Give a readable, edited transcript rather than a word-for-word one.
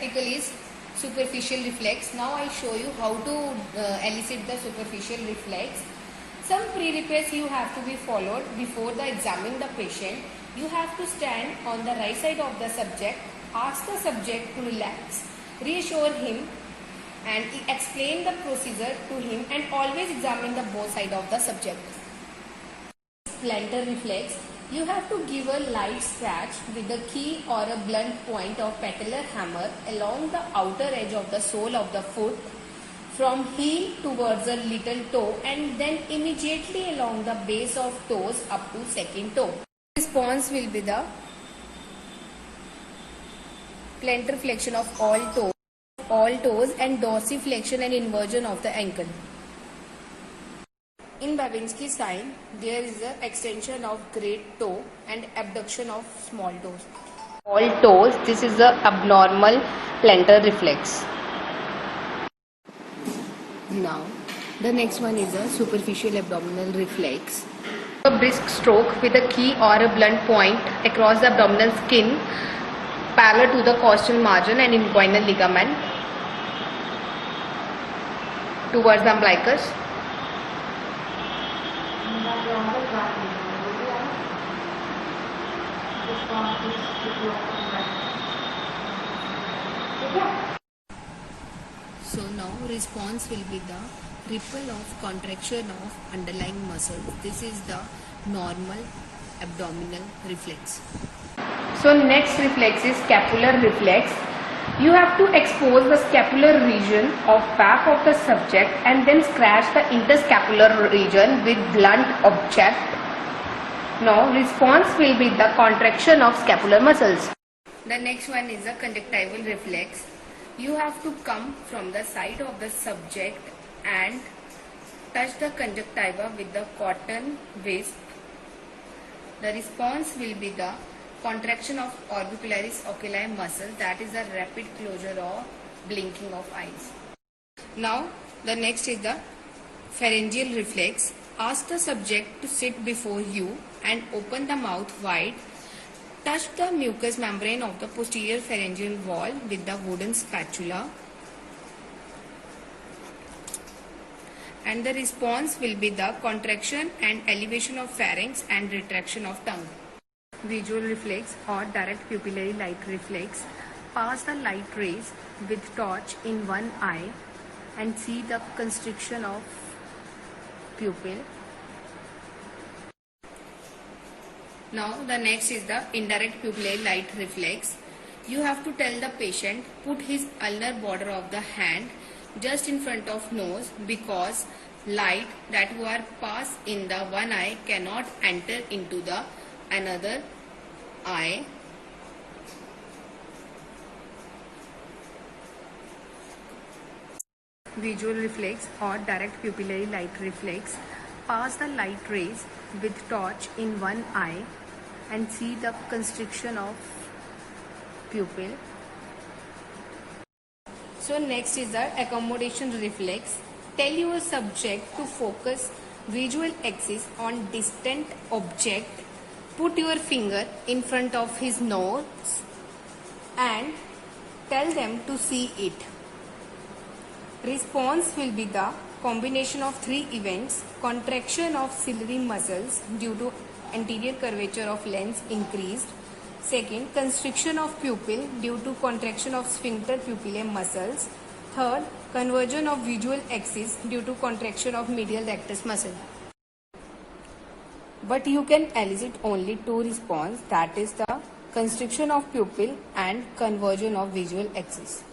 practical is superficial reflex. Now I show you how to elicit the superficial reflex. Some prerequisites you have to be followed before examining the patient. You have to stand on the right side of the subject, ask the subject to relax, reassure him and explain the procedure to him, and always examine the both side of the subject. Plantar reflex. You have to give a light scratch with a key or a blunt point of patellar hammer along the outer edge of the sole of the foot from heel towards the little toe, and then immediately along the base of toes up to second toe. Response will be the plantar flexion of all toes and dorsiflexion and inversion of the ankle. In Babinski sign, there is an extension of great toe and abduction of small toes. All toes, this is the abnormal plantar reflex. Now, the next one is a superficial abdominal reflex. A brisk stroke with a key or a blunt point across the abdominal skin parallel to the costal margin and inguinal ligament towards the umbilicus. So now response will be the ripple of contraction of underlying muscles. This is the normal abdominal reflex. So next reflex is scapular reflex. You have to expose the scapular region of back of the subject and then scratch the interscapular region with blunt object. Now response will be the contraction of scapular muscles. The next one is the conjunctival reflex. You have to come from the side of the subject and touch the conjunctiva with the cotton wisp. The response will be the contraction of orbicularis oculi muscle, that is a rapid closure or blinking of eyes. Now the next is the pharyngeal reflex. Ask the subject to sit before you and open the mouth wide. Touch the mucous membrane of the posterior pharyngeal wall with the wooden spatula. And the response will be the contraction and elevation of pharynx and retraction of tongue. Visual reflex or direct pupillary light reflex. Pass the light rays with torch in one eye and see the constriction of pupil. Now the next is the indirect pupillary light reflex. You have to tell the patient put his ulnar border of the hand just in front of nose, because light that were pass in the one eye cannot enter into the another eye. Visual reflex or direct pupillary light reflex. Pass the light rays with torch in one eye and see the constriction of pupil. So next is the accommodation reflex. Tell your subject to focus visual axis on distant object. Put your finger in front of his nose and tell them to see it. Response will be the combination of three events: contraction of ciliary muscles due to anterior curvature of lens increased. Second, constriction of pupil due to contraction of sphincter pupillae muscles. Third, conversion of visual axis due to contraction of medial rectus muscle. But you can elicit only two responses, that is the constriction of pupil and conversion of visual axis.